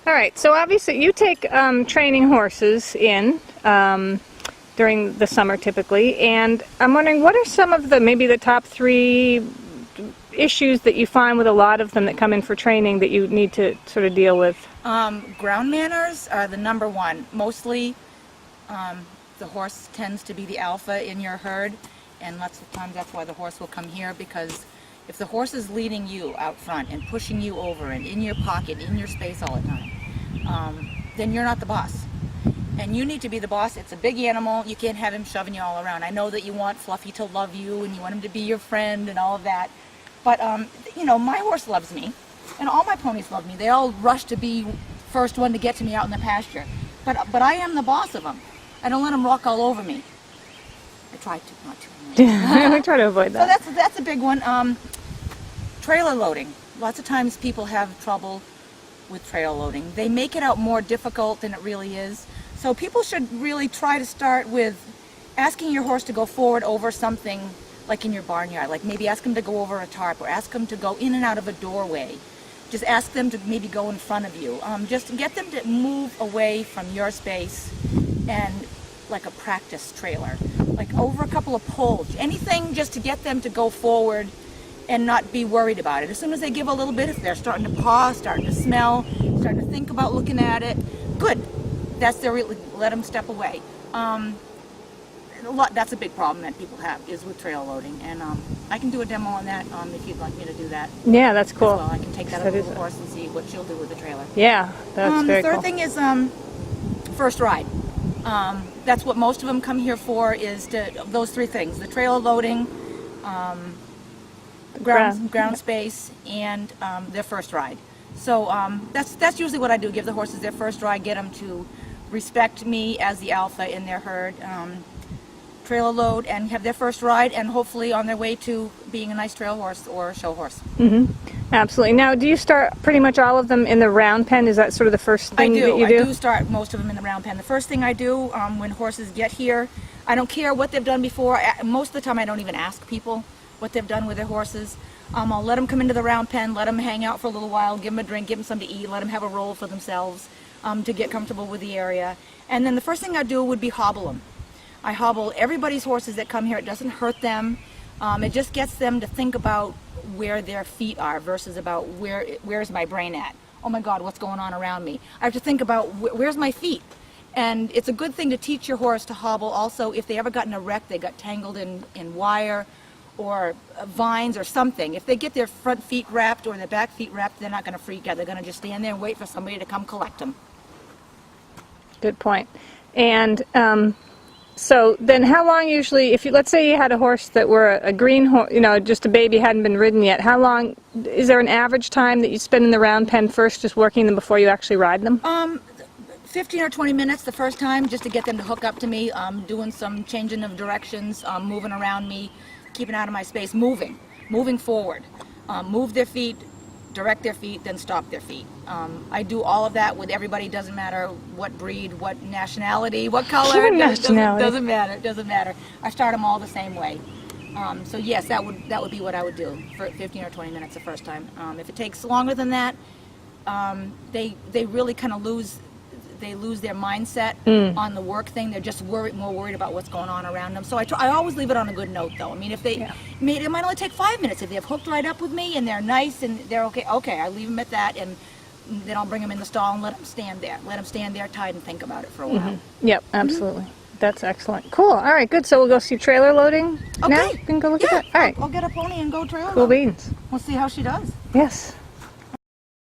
All right, so obviously you take training horses in during the summer typically, and I'm wondering what are some of maybe the top 3 issues that you find with a lot of them that come in for training that you need to sort of deal with? Ground manners are the number one. Mostly the horse tends to be the alpha in your herd, and lots of times that's why the horse will come here, because if the horse is leading you out front and pushing you over and in your pocket, in your space all the time, then you're not the boss. And you need to be the boss. It's a big animal. You can't have him shoving you all around. I know that you want Fluffy to love you and you want him to be your friend and all of that. But, you know, my horse loves me and all my ponies love me. They all rush to be first one to get to me out in the pasture. But I am the boss of them. I don't let them walk all over me. I try to, not to. I try to avoid that. So that's a big one. Trailer loading. Lots of times people have trouble with trailer loading. They make it out more difficult than it really is. So people should really try to start with asking your horse to go forward over something like in your barnyard. Like maybe ask them to go over a tarp or ask them to go in and out of a doorway. Just ask them to maybe go in front of you. Just get them to move away from your space and like a practice trailer. Like over a couple of poles. Anything just to get them to go forward and not be worried about it. As soon as they give a little bit, if they're starting to paw, starting to smell, starting to think about looking at it, good. That's their, let them step away. That's a big problem that people have is with trail loading, and I can do a demo on that if you'd like me to do that. Yeah, that's cool. Well, I can take that up with the horse and see what she'll do with the trailer. Yeah, that's very cool. The third thing is first ride. That's what most of them come here for, is those 3 things: the trailer loading, ground space, and their first ride. So that's usually what I do: give the horses their first ride, get them to respect me as the alpha in their herd, trailer load, and have their first ride, and hopefully on their way to being a nice trail horse or show horse. Mm-hmm. Absolutely. Now, do you start pretty much all of them in the round pen? Is that sort of the first thing that you do? I do start most of them in the round pen. The first thing I do when horses get here, I don't care what they've done before. Most of the time I don't even ask people what they've done with their horses. I'll let them come into the round pen, let them hang out for a little while, give them a drink, give them something to eat, let them have a roll for themselves to get comfortable with the area. And then the first thing I do would be hobble them. I hobble everybody's horses that come here. It doesn't hurt them. It just gets them to think about where their feet are versus about where's my brain at. Oh my God, what's going on around me? I have to think about where's my feet. And it's a good thing to teach your horse to hobble also if they ever got in a wreck, they got tangled in wire or vines or something. If they get their front feet wrapped or their back feet wrapped, they're not going to freak out. They're going to just stand there and wait for somebody to come collect them. Good point. And so then how long usually, if you, let's say you had a horse that were a green horse, you know, just a baby, hadn't been ridden yet, how long, is there an average time that you spend in the round pen first just working them before you actually ride them? 15 or 20 minutes the first time, just to get them to hook up to me, doing some changing of directions, moving around me, keeping out of my space, moving forward. Move their feet, direct their feet, then stop their feet. I do all of that with everybody. Doesn't matter what breed, what nationality, what color. Doesn't matter. I start them all the same way. So yes, that would be what I would do for 15 or 20 minutes the first time. If it takes longer than that, they really kind of lose their mindset on the work thing. They're just more worried about what's going on around them. So I always leave it on a good note, though. I mean, if it might only take 5 minutes. If they've hooked right up with me and they're nice and they're okay, I leave them at that, and then I'll bring them in the stall and let them stand there. Let them stand there tied and think about it for a while. Mm-hmm. Yep, absolutely. That's excellent. Cool. All right, good. So we'll go see trailer loading now? We can go look at that? All right. I'll get a pony and go trailer Cool load. beans. We'll see how she does. Yes.